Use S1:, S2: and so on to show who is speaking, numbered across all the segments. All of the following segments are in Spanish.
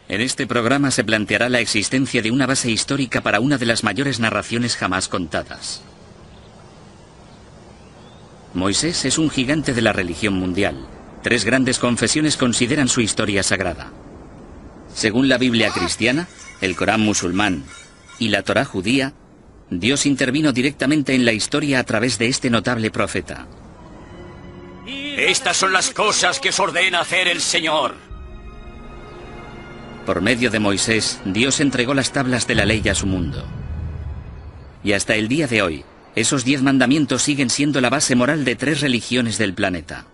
S1: En este programa se planteará la existencia de una base histórica para una de las mayores narraciones jamás contadas. Moisés es un gigante de la religión mundial. 3 grandes confesiones consideran su historia sagrada. Según la Biblia cristiana, el Corán musulmán y la Torá judía, Dios intervino directamente en la historia a través de este notable profeta.
S2: Estas son las cosas que os ordena hacer el Señor.
S1: Por medio de Moisés, Dios entregó las tablas de la ley a su mundo. Y hasta el día de hoy, esos 10 mandamientos siguen siendo la base moral de 3 religiones del planeta.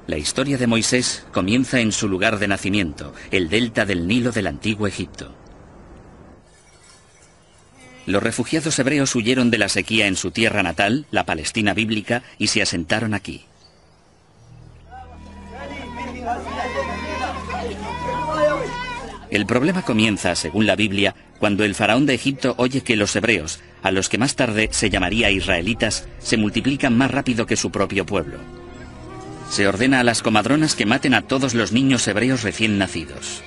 S1: La historia de Moisés comienza en su lugar de nacimiento, el delta del Nilo del antiguo Egipto. Los refugiados hebreos huyeron de la sequía en su tierra natal, la Palestina bíblica, y se asentaron aquí. El problema comienza, según la Biblia, cuando el faraón de Egipto oye que los hebreos, a los que más tarde se llamaría israelitas, se multiplican más rápido que su propio pueblo. Se ordena a las comadronas que maten a todos los niños hebreos recién nacidos.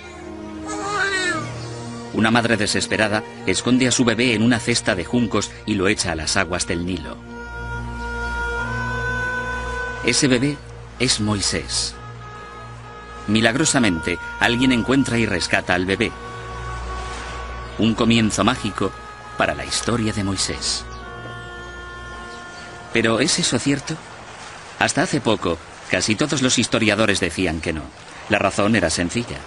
S1: Una madre desesperada esconde a su bebé en una cesta de juncos y lo echa a las aguas del Nilo. Ese bebé es Moisés. Milagrosamente, alguien encuentra y rescata al bebé. Un comienzo mágico para la historia de Moisés. ¿Pero es eso cierto? Hasta hace poco, casi todos los historiadores decían que no. La razón era sencilla.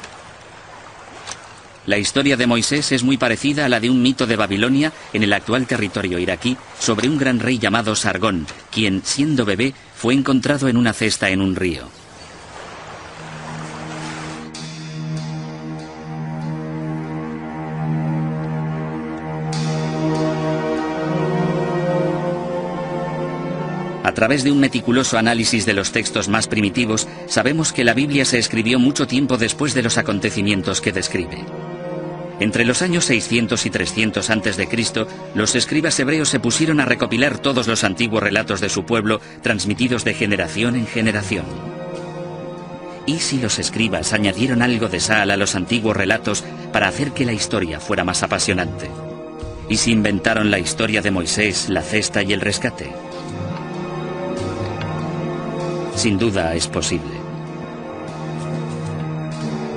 S1: La historia de Moisés es muy parecida a la de un mito de Babilonia en el actual territorio iraquí sobre un gran rey llamado Sargón, quien, siendo bebé, fue encontrado en una cesta en un río. A través de un meticuloso análisis de los textos más primitivos, sabemos que la Biblia se escribió mucho tiempo después de los acontecimientos que describe. Entre los años 600 y 300 a.C., los escribas hebreos se pusieron a recopilar todos los antiguos relatos de su pueblo, transmitidos de generación en generación. ¿Y si los escribas añadieron algo de sal a los antiguos relatos para hacer que la historia fuera más apasionante? ¿Y si inventaron la historia de Moisés, la cesta y el rescate? Sin duda es posible.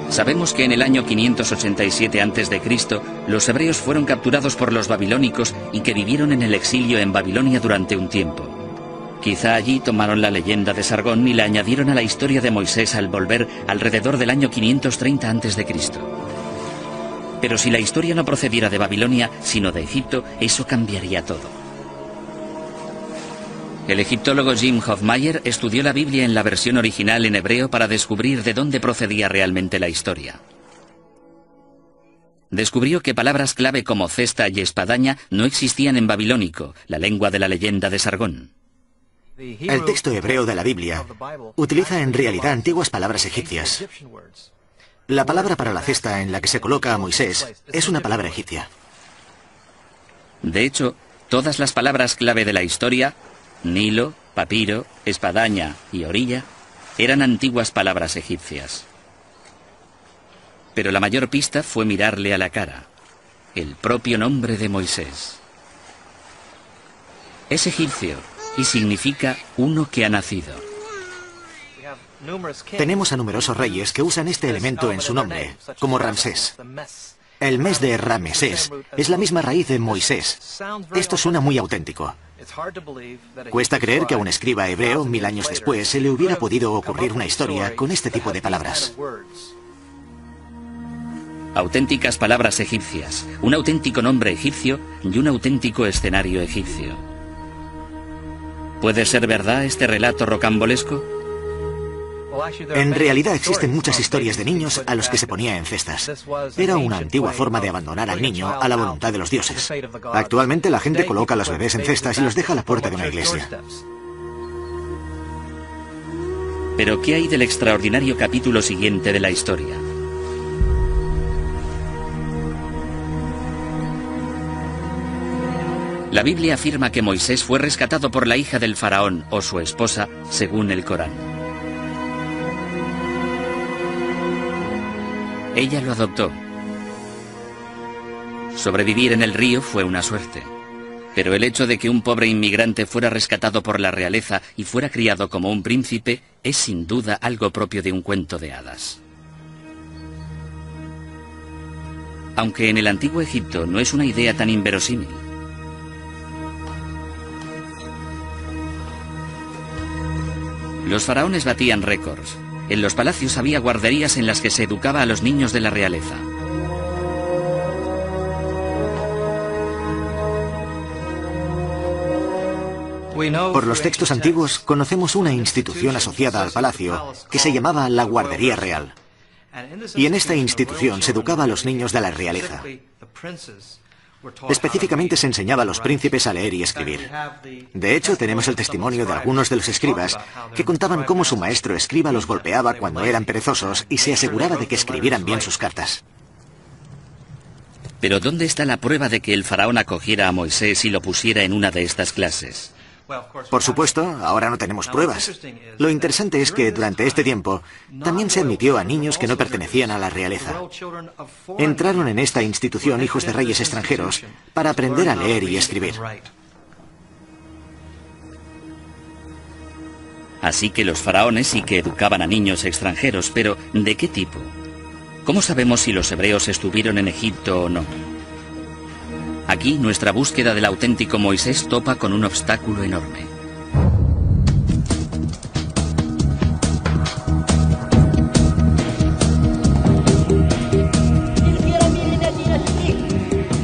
S1: Sabemos que en el año 587 a.C., los hebreos fueron capturados por los babilónicos y que vivieron en el exilio en Babilonia durante un tiempo. Quizá allí tomaron la leyenda de Sargón y la añadieron a la historia de Moisés al volver alrededor del año 530 a.C. Pero si la historia no procediera de Babilonia, sino de Egipto, eso cambiaría todo. El egiptólogo Jim Hofmaier estudió la Biblia en la versión original en hebreo para descubrir de dónde procedía realmente la historia. Descubrió que palabras clave como cesta y espadaña no existían en babilónico, la lengua de la leyenda de Sargón.
S3: El texto hebreo de la Biblia utiliza en realidad antiguas palabras egipcias. La palabra para la cesta en la que se coloca a Moisés es una palabra egipcia.
S1: De hecho, todas las palabras clave de la historia, Nilo, papiro, espadaña y orilla, eran antiguas palabras egipcias. Pero la mayor pista fue mirarle a la cara, el propio nombre de Moisés. Es egipcio y significa uno que ha nacido.
S3: Tenemos a numerosos reyes que usan este elemento en su nombre, como Ramsés. El mes de Ramesés es la misma raíz de Moisés. Esto suena muy auténtico. Cuesta creer que a un escriba hebreo 1000 años después se le hubiera podido ocurrir una historia con este tipo de palabras.
S1: Auténticas palabras egipcias, un auténtico nombre egipcio y un auténtico escenario egipcio. ¿Puede ser verdad este relato rocambolesco?
S3: En realidad existen muchas historias de niños a los que se ponía en cestas. Era una antigua forma de abandonar al niño a la voluntad de los dioses. Actualmente la gente coloca a los bebés en cestas y los deja a la puerta de una iglesia.
S1: Pero ¿qué hay del extraordinario capítulo siguiente de la historia? La Biblia afirma que Moisés fue rescatado por la hija del faraón o su esposa, según el Corán. Ella lo adoptó. Sobrevivir en el río fue una suerte. Pero el hecho de que un pobre inmigrante fuera rescatado por la realeza y fuera criado como un príncipe es sin duda algo propio de un cuento de hadas. Aunque en el antiguo Egipto no es una idea tan inverosímil. Los faraones batían récords. En los palacios había guarderías en las que se educaba a los niños de la realeza.
S3: Por los textos antiguos conocemos una institución asociada al palacio que se llamaba la Guardería Real. Y en esta institución se educaba a los niños de la realeza. Específicamente se enseñaba a los príncipes a leer y escribir. De hecho, tenemos el testimonio de algunos de los escribas que contaban cómo su maestro escriba los golpeaba cuando eran perezosos y se aseguraba de que escribieran bien sus cartas.
S1: Pero ¿dónde está la prueba de que el faraón acogiera a Moisés y lo pusiera en una de estas clases?
S3: Por supuesto, ahora no tenemos pruebas. Lo interesante es que durante este tiempo también se admitió a niños que no pertenecían a la realeza. Entraron en esta institución hijos de reyes extranjeros para aprender a leer y escribir.
S1: Así que los faraones sí que educaban a niños extranjeros, pero ¿de qué tipo? ¿Cómo sabemos si los hebreos estuvieron en Egipto o no? Aquí nuestra búsqueda del auténtico Moisés topa con un obstáculo enorme.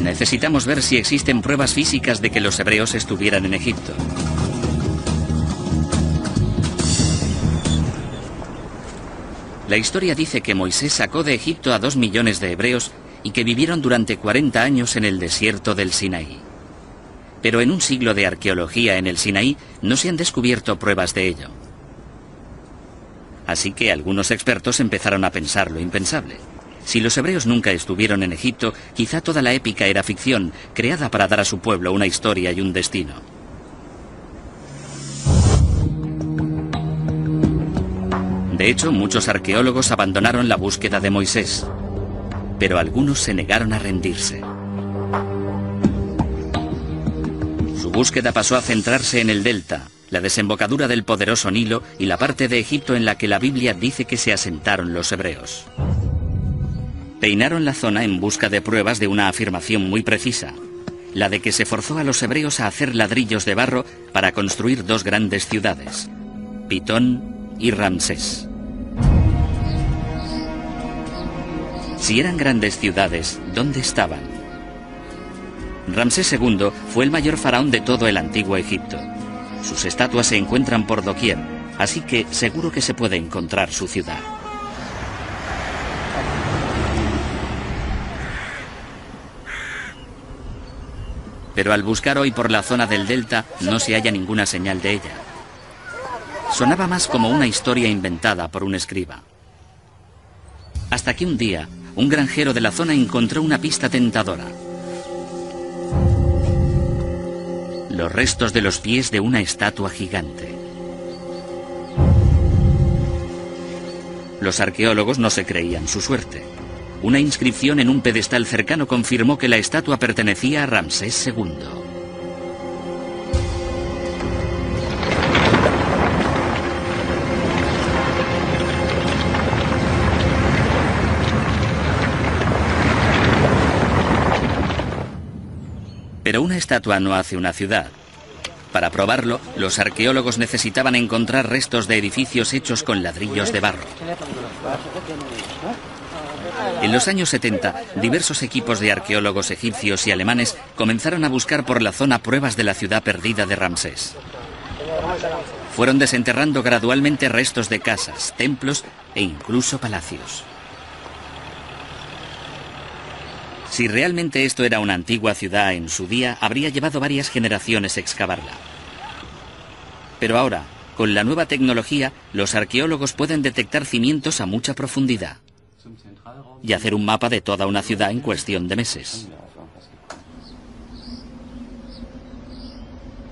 S1: Necesitamos ver si existen pruebas físicas de que los hebreos estuvieran en Egipto. La historia dice que Moisés sacó de Egipto a 2 millones de hebreos y que vivieron durante 40 años en el desierto del Sinaí. Pero en un siglo de arqueología en el Sinaí no se han descubierto pruebas de ello. Así que algunos expertos empezaron a pensar lo impensable. Si los hebreos nunca estuvieron en Egipto, quizá toda la épica era ficción, creada para dar a su pueblo una historia y un destino. De hecho, muchos arqueólogos abandonaron la búsqueda de Moisés, pero algunos se negaron a rendirse. Su búsqueda pasó a centrarse en el delta, la desembocadura del poderoso Nilo y la parte de Egipto en la que la Biblia dice que se asentaron los hebreos. Peinaron la zona en busca de pruebas de una afirmación muy precisa, la de que se forzó a los hebreos a hacer ladrillos de barro para construir 2 grandes ciudades, Pitón y Ramsés. Si eran grandes ciudades, ¿dónde estaban? Ramsés II fue el mayor faraón de todo el antiguo Egipto. Sus estatuas se encuentran por doquier, así que seguro que se puede encontrar su ciudad. Pero al buscar hoy por la zona del delta no se halla ninguna señal de ella. Sonaba más como una historia inventada por un escriba. Hasta que un día, un granjero de la zona encontró una pista tentadora. Los restos de los pies de una estatua gigante. Los arqueólogos no se creían su suerte. Una inscripción en un pedestal cercano confirmó que la estatua pertenecía a Ramsés II. Pero una estatua no hace una ciudad. Para probarlo, los arqueólogos necesitaban encontrar restos de edificios hechos con ladrillos de barro. En los años 70, diversos equipos de arqueólogos egipcios y alemanes comenzaron a buscar por la zona pruebas de la ciudad perdida de Ramsés. Fueron desenterrando gradualmente restos de casas, templos e incluso palacios. Si realmente esto era una antigua ciudad en su día, habría llevado varias generaciones excavarla. Pero ahora, con la nueva tecnología, los arqueólogos pueden detectar cimientos a mucha profundidad y hacer un mapa de toda una ciudad en cuestión de meses.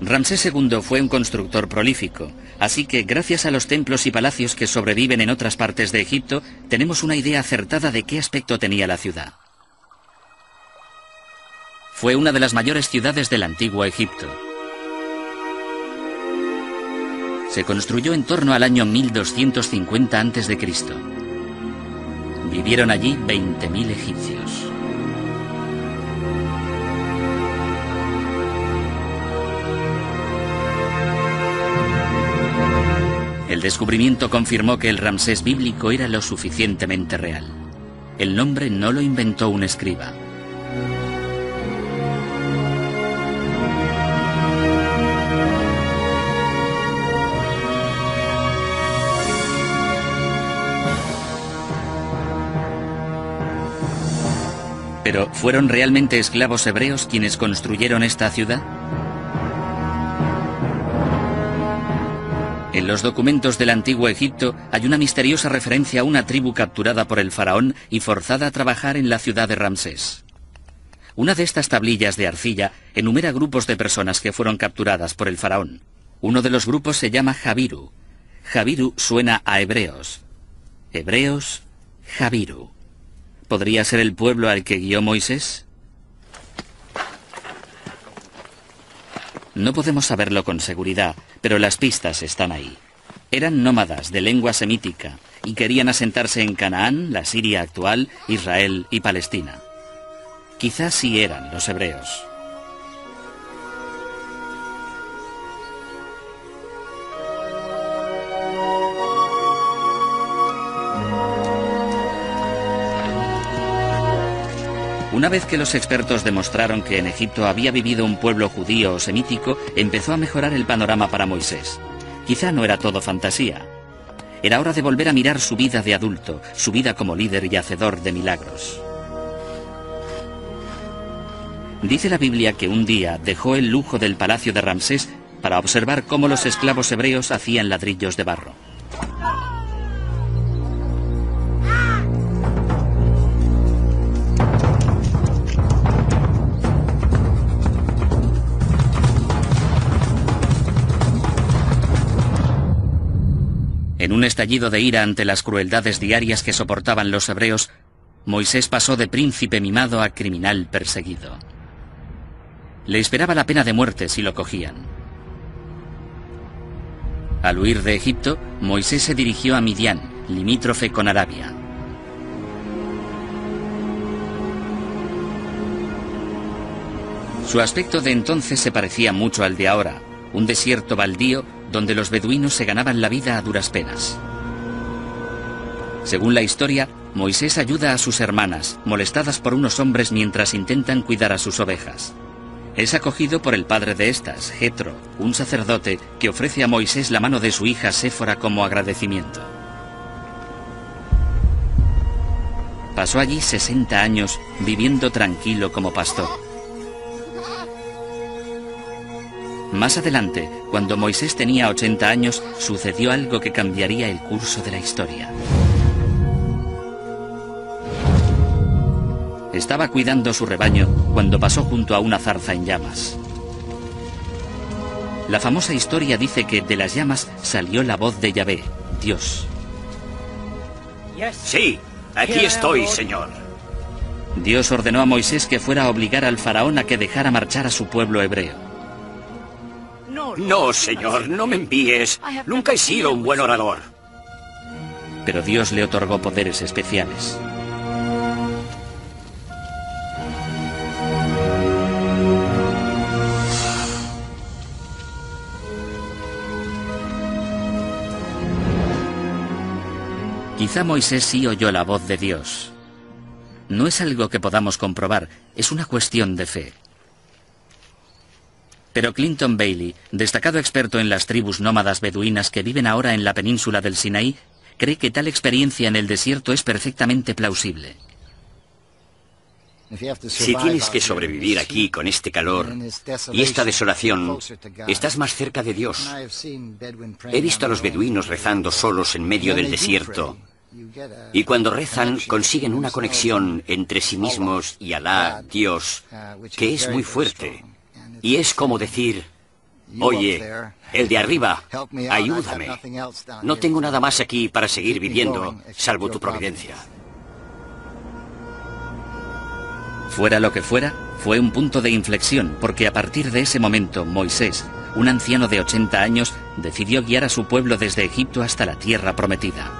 S1: Ramsés II fue un constructor prolífico, Así que, gracias a los templos y palacios que sobreviven en otras partes de Egipto, tenemos una idea acertada de qué aspecto tenía la ciudad. Fue una de las mayores ciudades del antiguo Egipto. Se construyó en torno al año 1250 a.C. Vivieron allí 20.000 egipcios. El descubrimiento confirmó que el Ramsés bíblico era lo suficientemente real. El nombre no lo inventó un escriba. Pero, ¿fueron realmente esclavos hebreos quienes construyeron esta ciudad? En los documentos del antiguo Egipto hay una misteriosa referencia a una tribu capturada por el faraón y forzada a trabajar en la ciudad de Ramsés. Una de estas tablillas de arcilla enumera grupos de personas que fueron capturadas por el faraón. Uno de los grupos se llama Jabiru. Jabiru suena a hebreos. Hebreos, Jabiru. ¿Podría ser el pueblo al que guió Moisés? No podemos saberlo con seguridad, pero las pistas están ahí. Eran nómadas de lengua semítica y querían asentarse en Canaán, la Siria actual, Israel y Palestina. Quizás sí eran los hebreos. Una vez que los expertos demostraron que en Egipto había vivido un pueblo judío o semítico, empezó a mejorar el panorama para Moisés. Quizá no era todo fantasía. Era hora de volver a mirar su vida de adulto, su vida como líder y hacedor de milagros. Dice la Biblia que un día dejó el lujo del palacio de Ramsés para observar cómo los esclavos hebreos hacían ladrillos de barro. En un estallido de ira ante las crueldades diarias que soportaban los hebreos, Moisés pasó de príncipe mimado a criminal perseguido. Le esperaba la pena de muerte si lo cogían. Al huir de Egipto, Moisés se dirigió a Midian, limítrofe con Arabia. Su aspecto de entonces se parecía mucho al de ahora, un desierto baldío donde los beduinos se ganaban la vida a duras penas. Según la historia, Moisés ayuda a sus hermanas, molestadas por unos hombres mientras intentan cuidar a sus ovejas. Es acogido por el padre de estas, Jetro, un sacerdote que ofrece a Moisés la mano de su hija Séfora como agradecimiento. Pasó allí 60 años viviendo tranquilo como pastor. Más adelante, cuando Moisés tenía 80 años, sucedió algo que cambiaría el curso de la historia. Estaba cuidando su rebaño cuando pasó junto a una zarza en llamas. La famosa historia dice que de las llamas salió la voz de Yahvé, Dios.
S2: Sí, aquí estoy, Señor.
S1: Dios ordenó a Moisés que fuera a obligar al faraón a que dejara marchar a su pueblo hebreo.
S2: No, Señor, no me envíes. Nunca he sido un buen orador.
S1: Pero Dios le otorgó poderes especiales. Quizá Moisés sí oyó la voz de Dios. No es algo que podamos comprobar, es una cuestión de fe. Pero Clinton Bailey, destacado experto en las tribus nómadas beduinas que viven ahora en la península del Sinaí, cree que tal experiencia en el desierto es perfectamente plausible.
S2: Si tienes que sobrevivir aquí con este calor y esta desolación, estás más cerca de Dios. He visto a los beduinos rezando solos en medio del desierto. Y cuando rezan consiguen una conexión entre sí mismos y Alá, Dios, que es muy fuerte. Y es como decir, Oye, el de arriba, ayúdame. No tengo nada más aquí para seguir viviendo, salvo tu providencia.
S1: Fuera lo que fuera, fue un punto de inflexión, porque a partir de ese momento Moisés, un anciano de 80 años, decidió guiar a su pueblo desde Egipto hasta la tierra prometida.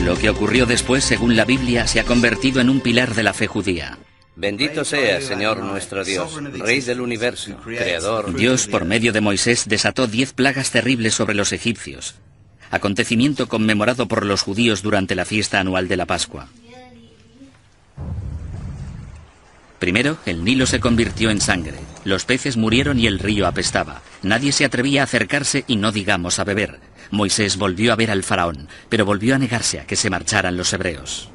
S1: Lo que ocurrió después, según la Biblia, se ha convertido en un pilar de la fe judía.
S4: Bendito seas, Señor nuestro Dios, Rey del universo, Creador.
S1: Dios, por medio de Moisés, desató 10 plagas terribles sobre los egipcios, acontecimiento conmemorado por los judíos durante la fiesta anual de la Pascua. Primero, el Nilo se convirtió en sangre, los peces murieron y el río apestaba. Nadie se atrevía a acercarse y no digamos a beber. Moisés volvió a ver al faraón, pero volvió a negarse a que se marcharan los hebreos.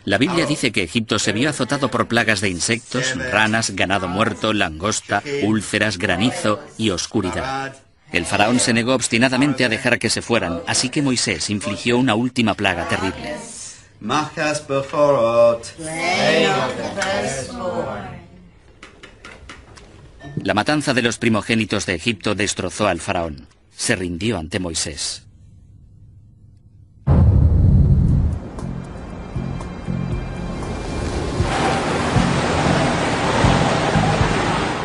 S1: La Biblia dice que Egipto se vio azotado por plagas de insectos, ranas, ganado muerto, langosta, úlceras, granizo y oscuridad. El faraón se negó obstinadamente a dejar que se fueran, así que Moisés infligió una última plaga terrible. La matanza de los primogénitos de Egipto destrozó al faraón. Se rindió ante Moisés.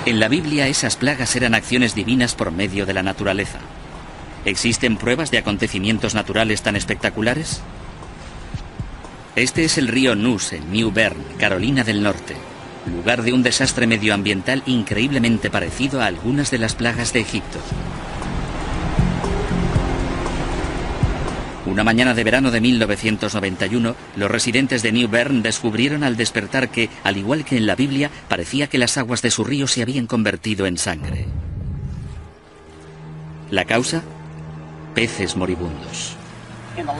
S1: En la Biblia esas plagas eran acciones divinas por medio de la naturaleza. ¿Existen pruebas de acontecimientos naturales tan espectaculares? Este es el río Neuse, en New Bern, Carolina del Norte, lugar de un desastre medioambiental increíblemente parecido a algunas de las plagas de Egipto. Una mañana de verano de 1991, los residentes de New Bern descubrieron al despertar que, al igual que en la Biblia, parecía que las aguas de su río se habían convertido en sangre. ¿La causa? Peces moribundos.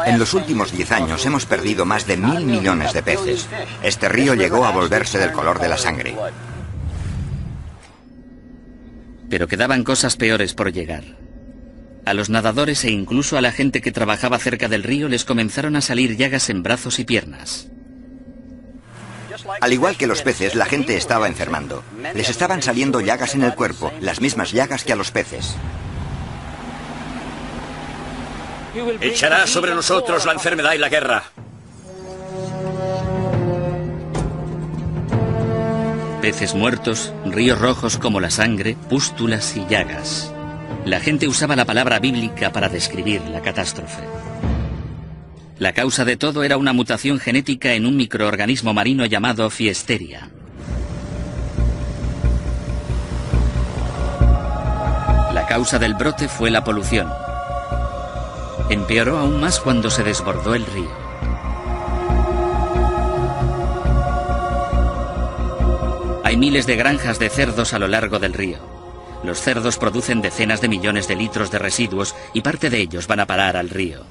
S5: En los últimos 10 años hemos perdido más de 1.000 millones de peces. Este río llegó a volverse del color de la sangre.
S1: Pero quedaban cosas peores por llegar. A los nadadores e incluso a la gente que trabajaba cerca del río les comenzaron a salir llagas en brazos y piernas.
S5: Al igual que los peces, la gente estaba enfermando. Les estaban saliendo llagas en el cuerpo, las mismas llagas que a los peces.
S2: Echará sobre nosotros la enfermedad y la guerra.
S1: Peces muertos, ríos rojos como la sangre, pústulas y llagas. La gente usaba la palabra bíblica para describir la catástrofe. La causa de todo era una mutación genética en un microorganismo marino llamado Fiesteria. La causa del brote fue la polución. Empeoró aún más cuando se desbordó el río. Hay miles de granjas de cerdos a lo largo del río. Los cerdos producen decenas de millones de litros de residuos y parte de ellos van a parar al río.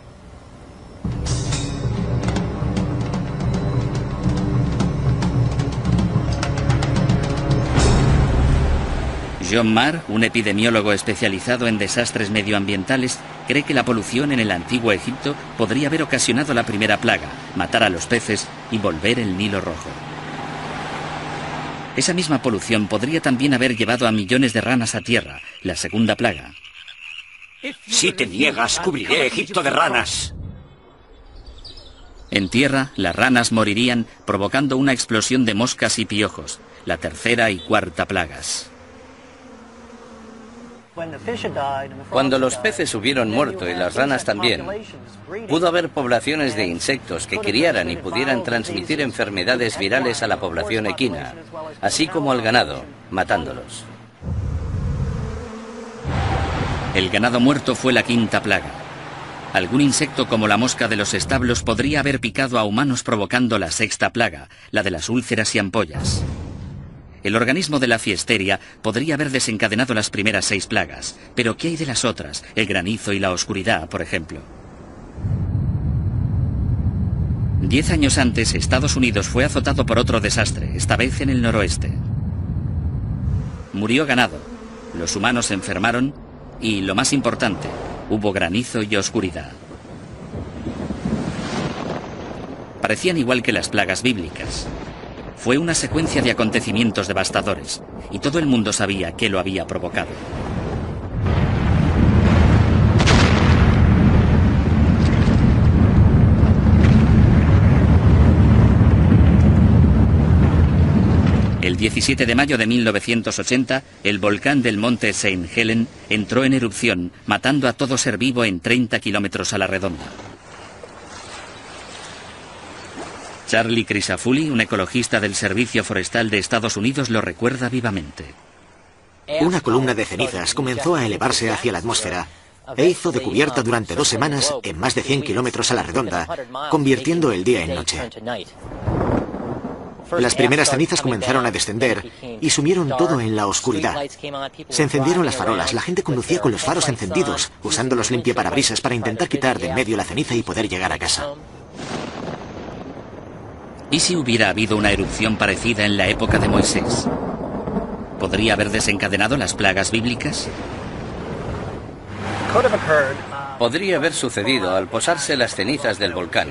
S1: John Marr, un epidemiólogo especializado en desastres medioambientales, cree que la polución en el antiguo Egipto podría haber ocasionado la primera plaga, matar a los peces y volver el Nilo rojo. Esa misma polución podría también haber llevado a millones de ranas a tierra, la segunda plaga.
S2: Si te niegas, cubriré Egipto de ranas.
S1: En tierra, las ranas morirían, provocando una explosión de moscas y piojos, la tercera y cuarta plagas.
S4: Cuando los peces hubieron muerto y las ranas también, pudo haber poblaciones de insectos que criaran y pudieran transmitir enfermedades virales a la población equina, así como al ganado, matándolos.
S1: El ganado muerto fue la quinta plaga. Algún insecto como la mosca de los establos podría haber picado a humanos provocando la sexta plaga, la de las úlceras y ampollas. El organismo de la Fiesteria podría haber desencadenado las primeras 6 plagas, pero ¿qué hay de las otras? El granizo y la oscuridad, por ejemplo. 10 años antes, Estados Unidos fue azotado por otro desastre, esta vez en el noroeste. Murió ganado, los humanos se enfermaron y, lo más importante, hubo granizo y oscuridad. Parecían igual que las plagas bíblicas. Fue una secuencia de acontecimientos devastadores, y todo el mundo sabía qué lo había provocado. El 17 de mayo de 1980, el volcán del monte St. Helen entró en erupción, matando a todo ser vivo en 30 kilómetros a la redonda. Charlie Crisafulli, un ecologista del Servicio Forestal de Estados Unidos, lo recuerda vivamente.
S3: Una columna de cenizas comenzó a elevarse hacia la atmósfera e hizo de cubierta durante 2 semanas en más de 100 kilómetros a la redonda, convirtiendo el día en noche. Las primeras cenizas comenzaron a descender y sumieron todo en la oscuridad. Se encendieron las farolas, la gente conducía con los faros encendidos, usando los limpiaparabrisas para intentar quitar de en medio la ceniza y poder llegar a casa.
S1: ¿Y si hubiera habido una erupción parecida en la época de Moisés? ¿Podría haber desencadenado las plagas bíblicas?
S4: Podría haber sucedido al posarse las cenizas del volcán,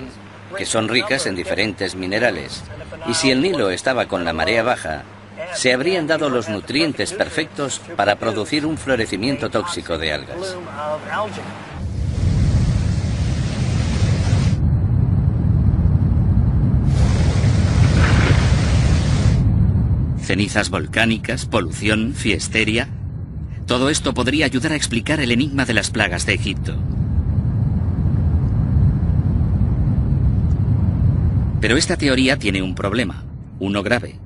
S4: que son ricas en diferentes minerales. Y si el Nilo estaba con la marea baja, se habrían dado los nutrientes perfectos para producir un florecimiento tóxico de algas.
S1: Cenizas volcánicas, polución, fiesteria. Todo esto podría ayudar a explicar el enigma de las plagas de Egipto. Pero esta teoría tiene un problema, uno grave.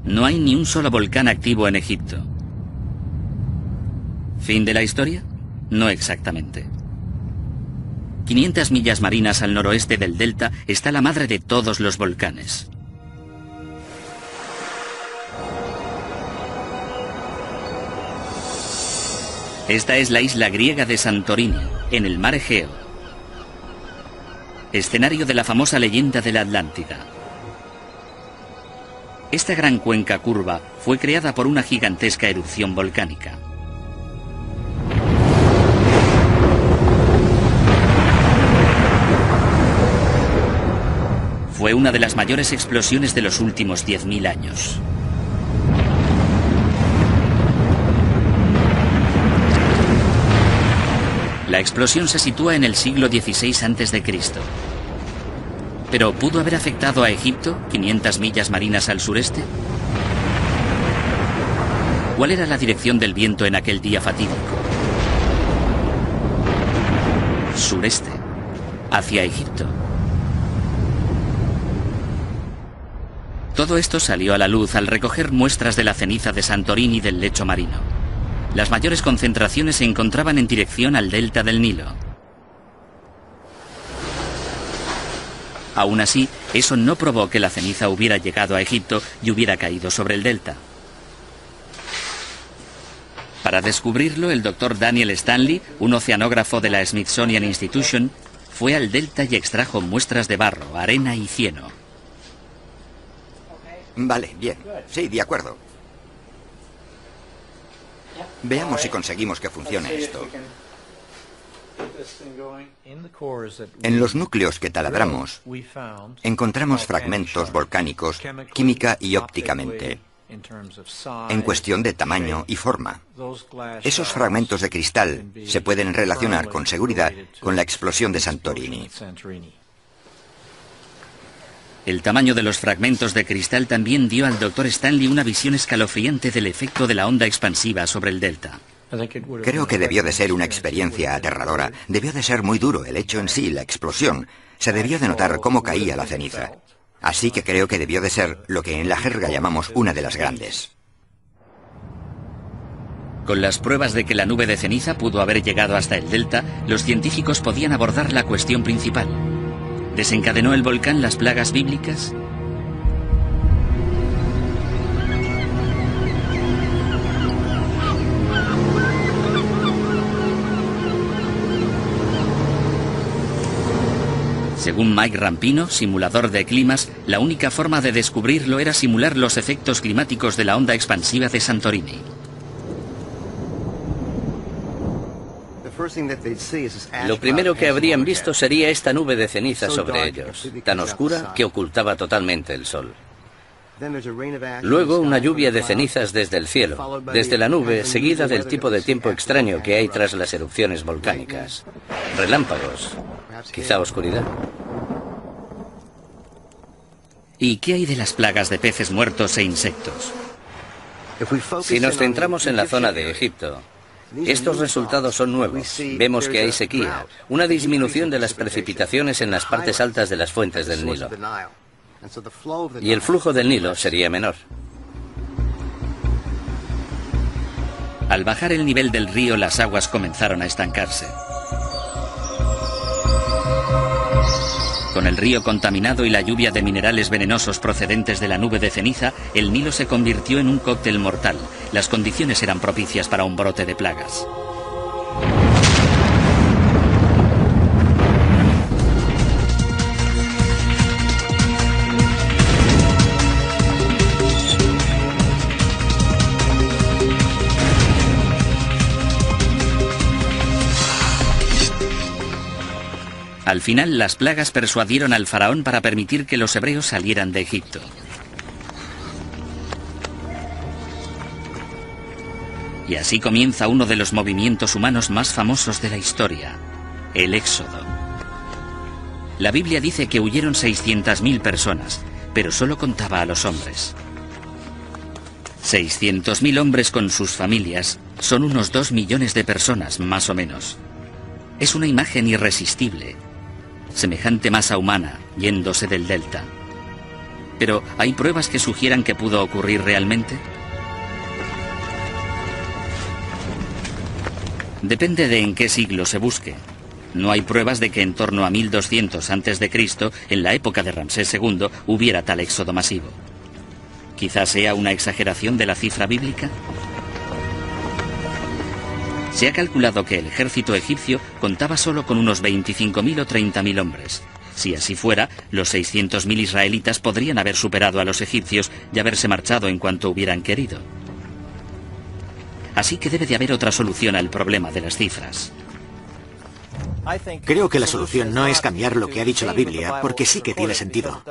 S1: No hay ni un solo volcán activo en Egipto. ¿Fin de la historia? No exactamente. 500 millas marinas al noroeste del delta está la madre de todos los volcanes. Esta es la isla griega de Santorini, en el mar Egeo, escenario de la famosa leyenda de la Atlántida. Esta gran cuenca curva fue creada por una gigantesca erupción volcánica. Fue una de las mayores explosiones de los últimos 10.000 años. La explosión se sitúa en el siglo XVI a.C. ¿Pero pudo haber afectado a Egipto, 500 millas marinas al sureste? ¿Cuál era la dirección del viento en aquel día fatídico? Sureste, hacia Egipto. Todo esto salió a la luz al recoger muestras de la ceniza de Santorini del lecho marino. Las mayores concentraciones se encontraban en dirección al delta del Nilo. Aún así, eso no probó que la ceniza hubiera llegado a Egipto y hubiera caído sobre el delta. Para descubrirlo, el doctor Daniel Stanley, un oceanógrafo de la Smithsonian Institution, fue al delta y extrajo muestras de barro, arena y cieno.
S5: Vale, bien. Sí, de acuerdo. Veamos si conseguimos que funcione esto. En los núcleos que taladramos, encontramos fragmentos volcánicos química y ópticamente, en cuestión de tamaño y forma. Esos fragmentos de cristal se pueden relacionar con seguridad con la explosión de Santorini.
S1: El tamaño de los fragmentos de cristal también dio al Dr. Stanley una visión escalofriante del efecto de la onda expansiva sobre el delta.
S5: Creo que debió de ser una experiencia aterradora. Debió de ser muy duro el hecho en sí, la explosión. Se debió de notar cómo caía la ceniza. Así que creo que debió de ser lo que en la jerga llamamos una de las grandes.
S1: Con las pruebas de que la nube de ceniza pudo haber llegado hasta el delta, los científicos podían abordar la cuestión principal. ¿Desencadenó el volcán las plagas bíblicas? Según Mike Rampino, simulador de climas, la única forma de descubrirlo era simular los efectos climáticos de la onda expansiva de Santorini.
S4: Lo primero que habrían visto sería esta nube de ceniza sobre ellos, tan oscura que ocultaba totalmente el sol. Luego una lluvia de cenizas desde el cielo, desde la nube, seguida del tipo de tiempo extraño que hay tras las erupciones volcánicas. Relámpagos, quizá oscuridad.
S1: ¿Y qué hay de las plagas de peces muertos e insectos?
S4: Si nos centramos en la zona de Egipto, estos resultados son nuevos. Vemos que hay sequía, una disminución de las precipitaciones en las partes altas de las fuentes del Nilo. Y el flujo del Nilo sería menor.
S1: Al bajar el nivel del río, las aguas comenzaron a estancarse. Con el río contaminado y la lluvia de minerales venenosos procedentes de la nube de ceniza, el Nilo se convirtió en un cóctel mortal. Las condiciones eran propicias para un brote de plagas. Al final, las plagas persuadieron al faraón para permitir que los hebreos salieran de Egipto. Y así comienza uno de los movimientos humanos más famosos de la historia, el Éxodo. La Biblia dice que huyeron 600.000 personas, pero solo contaba a los hombres. 600.000 hombres con sus familias son unos 2 millones de personas, más o menos. Es una imagen irresistible. Semejante masa humana yéndose del delta. Pero ¿hay pruebas que sugieran que pudo ocurrir realmente? Depende de en qué siglo se busque. No hay pruebas de que en torno a 1200 a.C., en la época de Ramsés II, hubiera tal éxodo masivo. ¿Quizás sea una exageración de la cifra bíblica? Se ha calculado que el ejército egipcio contaba solo con unos 25.000 o 30.000 hombres. Si así fuera, los 600.000 israelitas podrían haber superado a los egipcios y haberse marchado en cuanto hubieran querido. Así que debe de haber otra solución al problema de las cifras.
S3: Creo que la solución no es cambiar lo que ha dicho la Biblia, porque sí que tiene sentido.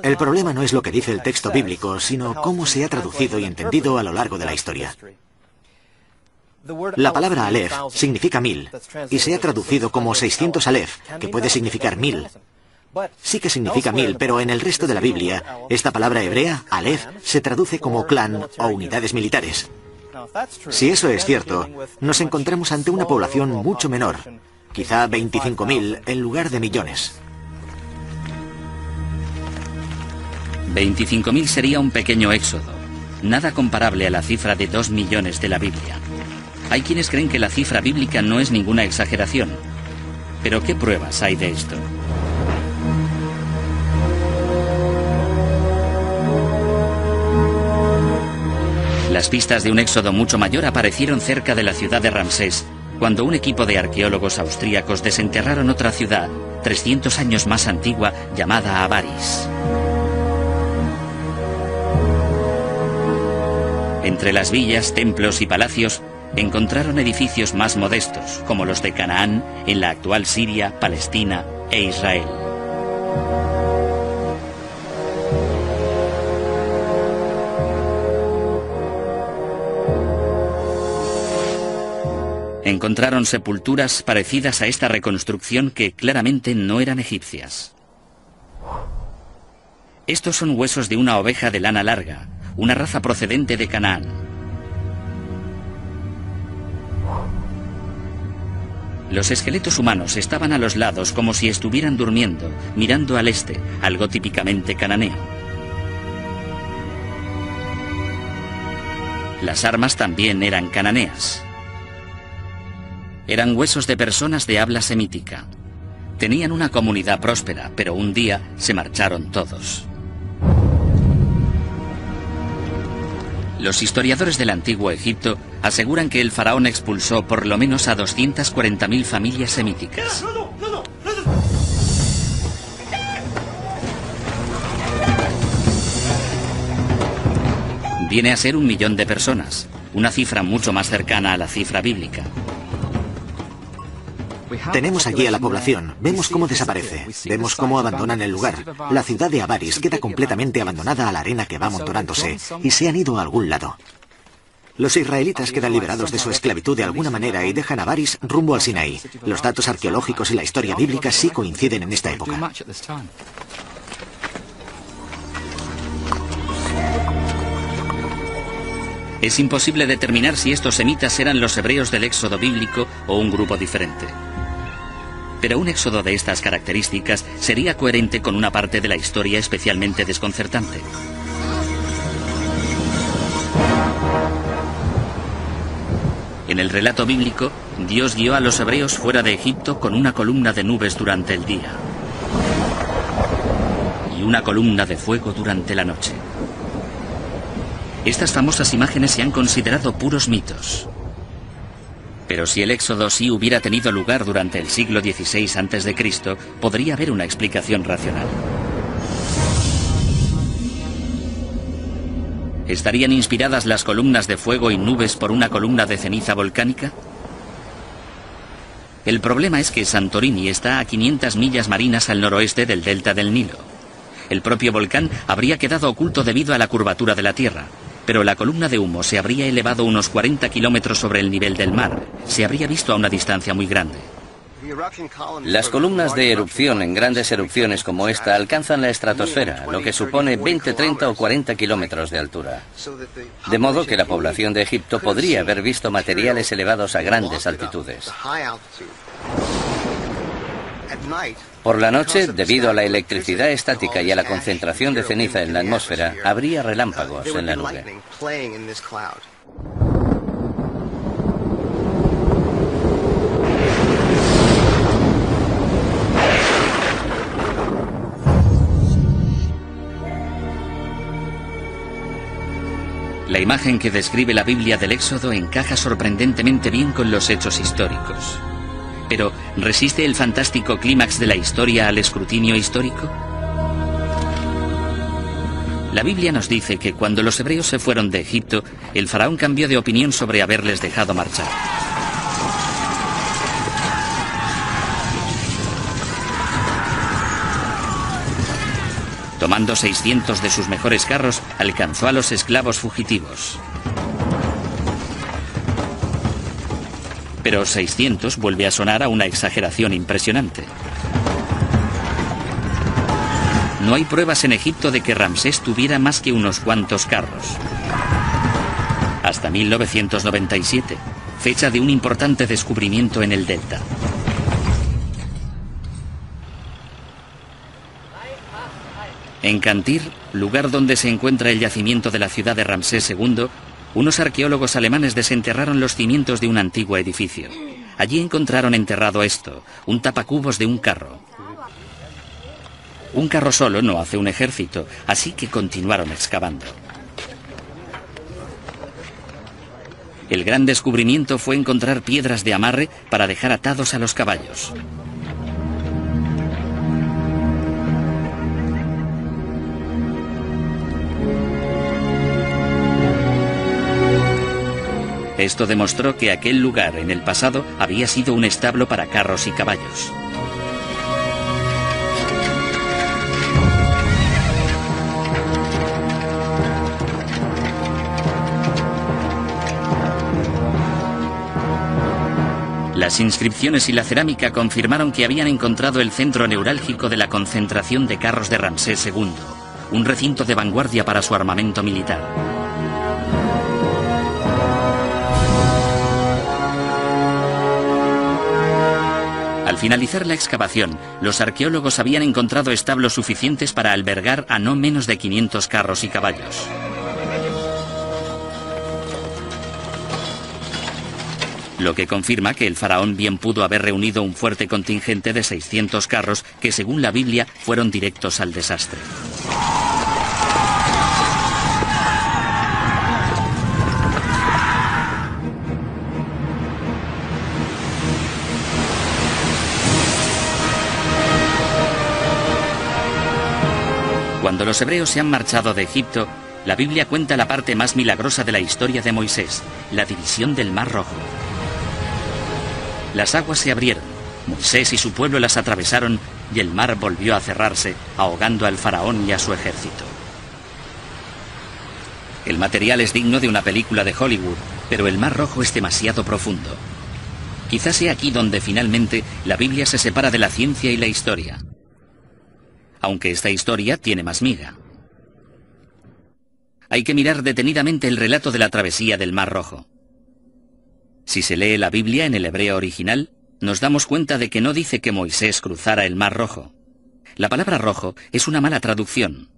S3: El problema no es lo que dice el texto bíblico, sino cómo se ha traducido y entendido a lo largo de la historia. La palabra Aleph significa 1000 y se ha traducido como 600 Aleph, que puede significar 1000. Sí que significa 1000, pero en el resto de la Biblia, esta palabra hebrea, Aleph, se traduce como clan o unidades militares. Si eso es cierto, nos encontramos ante una población mucho menor, quizá 25.000 en lugar de millones.
S1: 25.000 sería un pequeño éxodo, nada comparable a la cifra de 2 millones de la Biblia. Hay quienes creen que la cifra bíblica no es ninguna exageración. Pero ¿qué pruebas hay de esto? Las pistas de un éxodo mucho mayor aparecieron cerca de la ciudad de Ramsés, cuando un equipo de arqueólogos austríacos desenterraron otra ciudad, 300 años más antigua, llamada Avaris. Entre las villas, templos y palacios, encontraron edificios más modestos, como los de Canaán, en la actual Siria, Palestina e Israel. Encontraron sepulturas parecidas a esta reconstrucción que claramente no eran egipcias. Estos son huesos de una oveja de lana larga, una raza procedente de Canaán. Los esqueletos humanos estaban a los lados como si estuvieran durmiendo, mirando al este, algo típicamente cananeo. Las armas también eran cananeas. Eran huesos de personas de habla semítica. Tenían una comunidad próspera, pero un día se marcharon todos. Los historiadores del antiguo Egipto aseguran que el faraón expulsó por lo menos a 240.000 familias semíticas. Viene a ser 1 millón de personas, una cifra mucho más cercana a la cifra bíblica.
S3: Tenemos allí a la población, vemos cómo desaparece, vemos cómo abandonan el lugar. La ciudad de Avaris queda completamente abandonada a la arena que va amontonándose y se han ido a algún lado. Los israelitas quedan liberados de su esclavitud de alguna manera y dejan Avaris rumbo al Sinaí. Los datos arqueológicos y la historia bíblica sí coinciden en esta época.
S1: Es imposible determinar si estos semitas eran los hebreos del éxodo bíblico o un grupo diferente. Pero un éxodo de estas características sería coherente con una parte de la historia especialmente desconcertante. En el relato bíblico, Dios guió a los hebreos fuera de Egipto con una columna de nubes durante el día y una columna de fuego durante la noche. Estas famosas imágenes se han considerado puros mitos. Pero si el éxodo sí hubiera tenido lugar durante el siglo XVI a.C., podría haber una explicación racional. ¿Estarían inspiradas las columnas de fuego y nubes por una columna de ceniza volcánica? El problema es que Santorini está a 500 millas marinas al noroeste del delta del Nilo. El propio volcán habría quedado oculto debido a la curvatura de la Tierra, pero la columna de humo se habría elevado unos 40 kilómetros sobre el nivel del mar. Se habría visto a una distancia muy grande.
S4: Las columnas de erupción en grandes erupciones como esta alcanzan la estratosfera, lo que supone 20, 30 o 40 kilómetros de altura. De modo que la población de Egipto podría haber visto materiales elevados a grandes altitudes. Por la noche, debido a la electricidad estática y a la concentración de ceniza en la atmósfera, habría relámpagos en la nube.
S1: La imagen que describe la Biblia del Éxodo encaja sorprendentemente bien con los hechos históricos. Pero, ¿resiste el fantástico clímax de la historia al escrutinio histórico? La Biblia nos dice que cuando los hebreos se fueron de Egipto, el faraón cambió de opinión sobre haberles dejado marchar. Tomando 600 de sus mejores carros, alcanzó a los esclavos fugitivos. Pero 600 vuelve a sonar a una exageración impresionante. No hay pruebas en Egipto de que Ramsés tuviera más que unos cuantos carros. Hasta 1997, fecha de un importante descubrimiento en el delta. En Cantir, lugar donde se encuentra el yacimiento de la ciudad de Ramsés II, unos arqueólogos alemanes desenterraron los cimientos de un antiguo edificio. Allí encontraron enterrado esto, un tapacubos de un carro. Un carro solo no hace un ejército, así que continuaron excavando. El gran descubrimiento fue encontrar piedras de amarre para dejar atados a los caballos. Esto demostró que aquel lugar en el pasado había sido un establo para carros y caballos. Las inscripciones y la cerámica confirmaron que habían encontrado el centro neurálgico de la concentración de carros de Ramsés II, un recinto de vanguardia para su armamento militar. Al finalizar la excavación, los arqueólogos habían encontrado establos suficientes para albergar a no menos de 500 carros y caballos. Lo que confirma que el faraón bien pudo haber reunido un fuerte contingente de 600 carros que, según la Biblia, fueron directos al desastre. Cuando los hebreos se han marchado de Egipto, La Biblia cuenta la parte más milagrosa de la historia de Moisés, la división del Mar Rojo. Las aguas se abrieron, Moisés y su pueblo las atravesaron y el mar volvió a cerrarse, ahogando al faraón y a su ejército. El material es digno de una película de Hollywood, pero el Mar Rojo es demasiado profundo. Quizás sea aquí donde finalmente la Biblia se separa de la ciencia y la historia. Aunque esta historia tiene más miga. Hay que mirar detenidamente el relato de la travesía del Mar Rojo. Si se lee la Biblia en el hebreo original, nos damos cuenta de que no dice que Moisés cruzara el Mar Rojo. La palabra rojo es una mala traducción.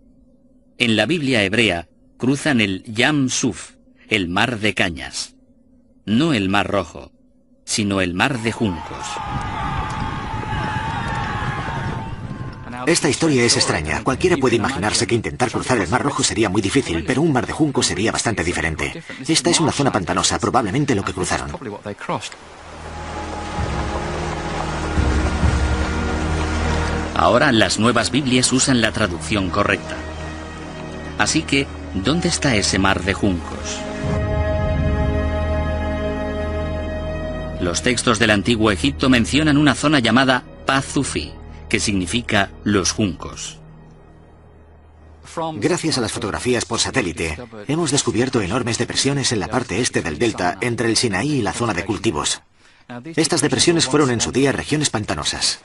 S1: En la Biblia hebrea, cruzan el Yam Suf, el mar de cañas. No el Mar Rojo, sino el mar de juncos.
S3: Esta historia es extraña. Cualquiera puede imaginarse que intentar cruzar el Mar Rojo sería muy difícil, pero un mar de juncos sería bastante diferente. Esta es una zona pantanosa, probablemente lo que cruzaron.
S1: Ahora las nuevas Biblias usan la traducción correcta. Así que, ¿dónde está ese mar de juncos? Los textos del antiguo Egipto mencionan una zona llamada Pazufi, que significa los juncos.
S3: Gracias a las fotografías por satélite, hemos descubierto enormes depresiones en la parte este del delta entre el Sinaí y la zona de cultivos. Estas depresiones fueron en su día regiones pantanosas.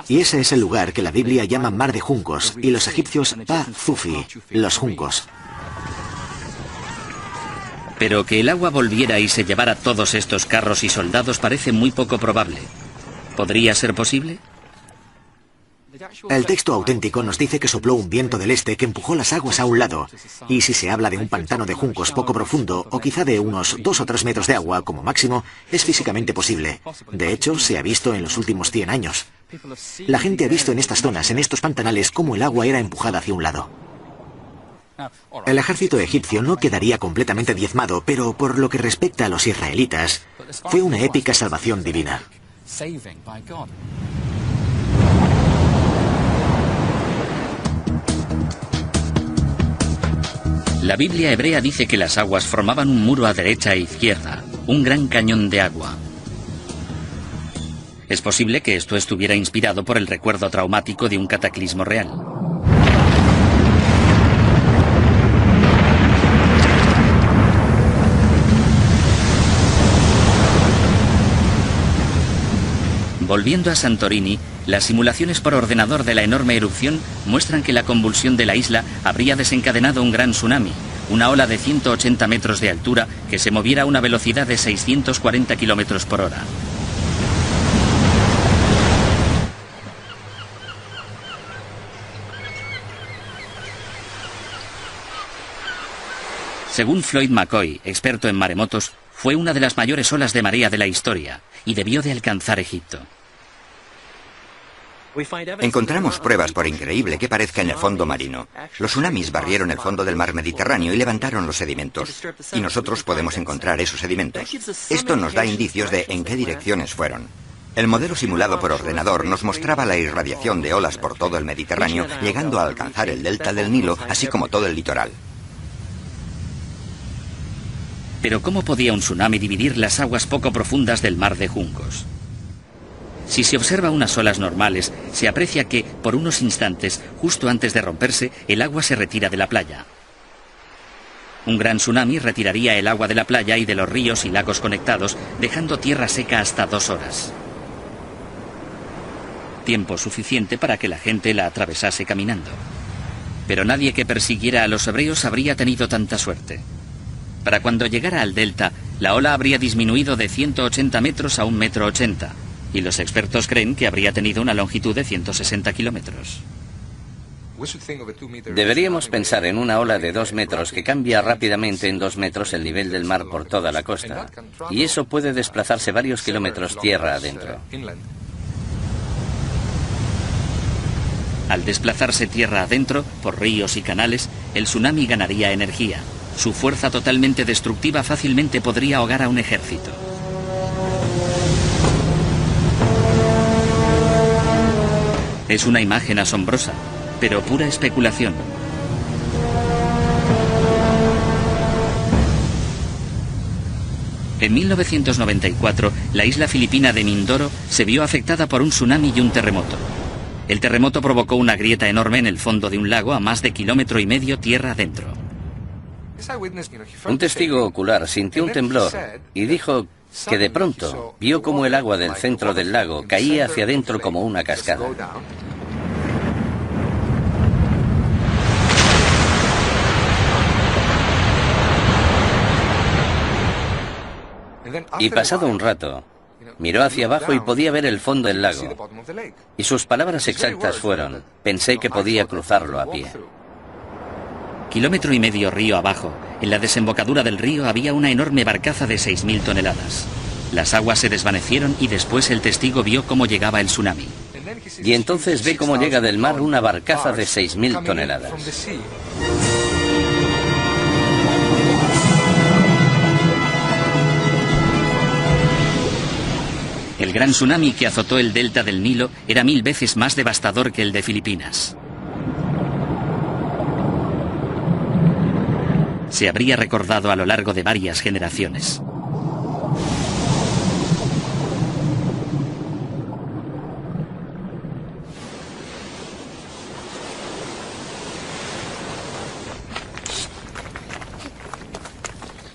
S3: Y ese es el lugar que la Biblia llama Mar de Juncos y los egipcios Pa-Zufi, los juncos.
S1: Pero que el agua volviera y se llevara todos estos carros y soldados parece muy poco probable. ¿Podría ser posible?
S3: El texto auténtico nos dice que sopló un viento del este que empujó las aguas a un lado, y si se habla de un pantano de juncos poco profundo, o quizá de unos 2 o 3 metros de agua como máximo, es físicamente posible. De hecho, se ha visto en los últimos 100 años. La gente ha visto en estas zonas, en estos pantanales, cómo el agua era empujada hacia un lado. El ejército egipcio no quedaría completamente diezmado, pero por lo que respecta a los israelitas, fue una épica salvación divina.
S1: La Biblia hebrea dice que las aguas formaban un muro a derecha e izquierda, un gran cañón de agua. Es posible que esto estuviera inspirado por el recuerdo traumático de un cataclismo real. Volviendo a Santorini, las simulaciones por ordenador de la enorme erupción muestran que la convulsión de la isla habría desencadenado un gran tsunami, una ola de 180 metros de altura que se moviera a una velocidad de 640 kilómetros por hora. Según Floyd McCoy, experto en maremotos, fue una de las mayores olas de marea de la historia y debió de alcanzar Egipto.
S5: Encontramos pruebas, por increíble que parezca, en el fondo marino. Los tsunamis barrieron el fondo del mar Mediterráneo y levantaron los sedimentos. Y nosotros podemos encontrar esos sedimentos. Esto nos da indicios de en qué direcciones fueron. El modelo simulado por ordenador nos mostraba la irradiación de olas por todo el Mediterráneo, llegando a alcanzar el delta del Nilo, así como todo el litoral.
S1: Pero ¿cómo podía un tsunami dividir las aguas poco profundas del mar de juncos? Si se observa unas olas normales, se aprecia que, por unos instantes, justo antes de romperse, el agua se retira de la playa. Un gran tsunami retiraría el agua de la playa y de los ríos y lagos conectados, dejando tierra seca hasta 2 horas. Tiempo suficiente para que la gente la atravesase caminando. Pero nadie que persiguiera a los hebreos habría tenido tanta suerte. Para cuando llegara al delta, la ola habría disminuido de 180 metros a 1,80 m, y los expertos creen que habría tenido una longitud de 160 kilómetros.
S4: Deberíamos pensar en una ola de 2 metros que cambia rápidamente en 2 metros el nivel del mar por toda la costa, y eso puede desplazarse varios kilómetros tierra adentro.
S1: Al desplazarse tierra adentro, por ríos y canales, el tsunami ganaría energía. Su fuerza totalmente destructiva fácilmente podría ahogar a un ejército. Es una imagen asombrosa, pero pura especulación. En 1994, la isla filipina de Mindoro se vio afectada por un tsunami y un terremoto. El terremoto provocó una grieta enorme en el fondo de un lago a más de 1,5 kilómetros tierra adentro.
S4: Un testigo ocular sintió un temblor y dijo que de pronto vio como el agua del centro del lago caía hacia adentro como una cascada. Y pasado un rato, miró hacia abajo y podía ver el fondo del lago. Y sus palabras exactas fueron: pensé que podía cruzarlo a pie.
S1: 1,5 kilómetros río abajo, en la desembocadura del río había una enorme barcaza de 6.000 toneladas. Las aguas se desvanecieron y después el testigo vio cómo llegaba el tsunami.
S4: Y entonces ve cómo llega del mar una barcaza de 6.000 toneladas.
S1: El gran tsunami que azotó el delta del Nilo era 1000 veces más devastador que el de Filipinas. Se habría recordado a lo largo de varias generaciones.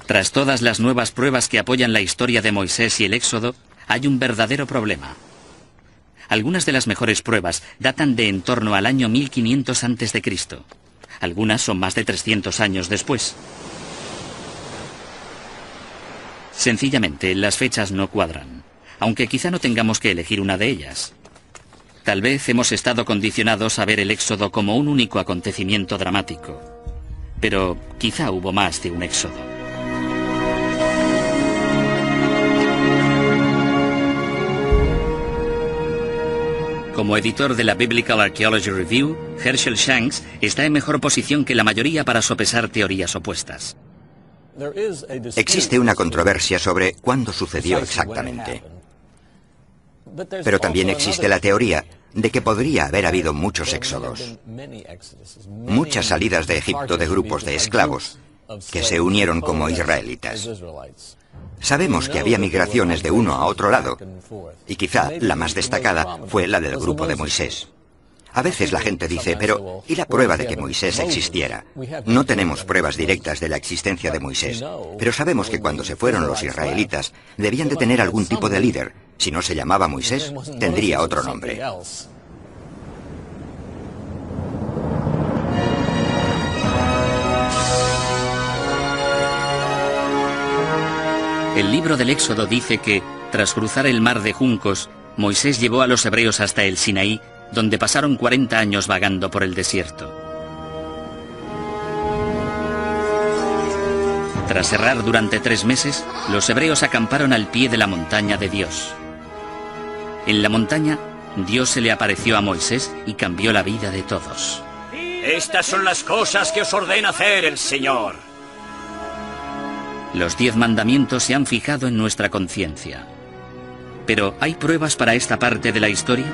S1: Tras todas las nuevas pruebas que apoyan la historia de Moisés y el Éxodo, hay un verdadero problema. Algunas de las mejores pruebas datan de en torno al año 1500 a.C. Algunas son más de 300 años después. Sencillamente, las fechas no cuadran, aunque quizá no tengamos que elegir una de ellas. Tal vez hemos estado condicionados a ver el Éxodo como un único acontecimiento dramático, pero quizá hubo más de un Éxodo. Como editor de la Biblical Archaeology Review, Herschel Shanks está en mejor posición que la mayoría para sopesar teorías opuestas.
S5: Existe una controversia sobre cuándo sucedió exactamente. Pero también existe la teoría de que podría haber habido muchos éxodos. Muchas salidas de Egipto de grupos de esclavos que se unieron como israelitas. Sabemos que había migraciones de uno a otro lado, y quizá la más destacada fue la del grupo de Moisés. A veces la gente dice, pero ¿y la prueba de que Moisés existiera? No tenemos pruebas directas de la existencia de Moisés, pero sabemos que cuando se fueron los israelitas, debían de tener algún tipo de líder. Si no se llamaba Moisés, tendría otro nombre.
S1: El libro del Éxodo dice que, tras cruzar el mar de juncos, Moisés llevó a los hebreos hasta el Sinaí, donde pasaron 40 años vagando por el desierto. Tras errar durante 3 meses, los hebreos acamparon al pie de la montaña de Dios. En la montaña, Dios se le apareció a Moisés y cambió la vida de todos.
S2: Estas son las cosas que os ordena hacer el Señor.
S1: Los 10 mandamientos se han fijado en nuestra conciencia. Pero, ¿hay pruebas para esta parte de la historia?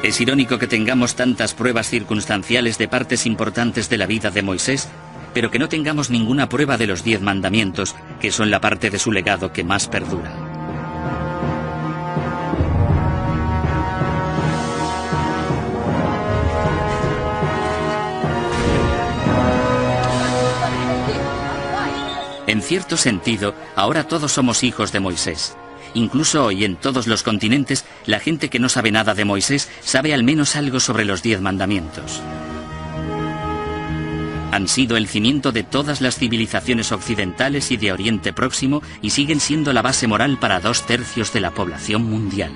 S1: Es irónico que tengamos tantas pruebas circunstanciales de partes importantes de la vida de Moisés, pero que no tengamos ninguna prueba de los 10 mandamientos, que son la parte de su legado que más perdura. En cierto sentido, ahora todos somos hijos de Moisés. Incluso hoy, en todos los continentes, la gente que no sabe nada de Moisés sabe al menos algo sobre los 10 mandamientos. Han sido el cimiento de todas las civilizaciones occidentales y de Oriente Próximo y siguen siendo la base moral para 2/3 de la población mundial.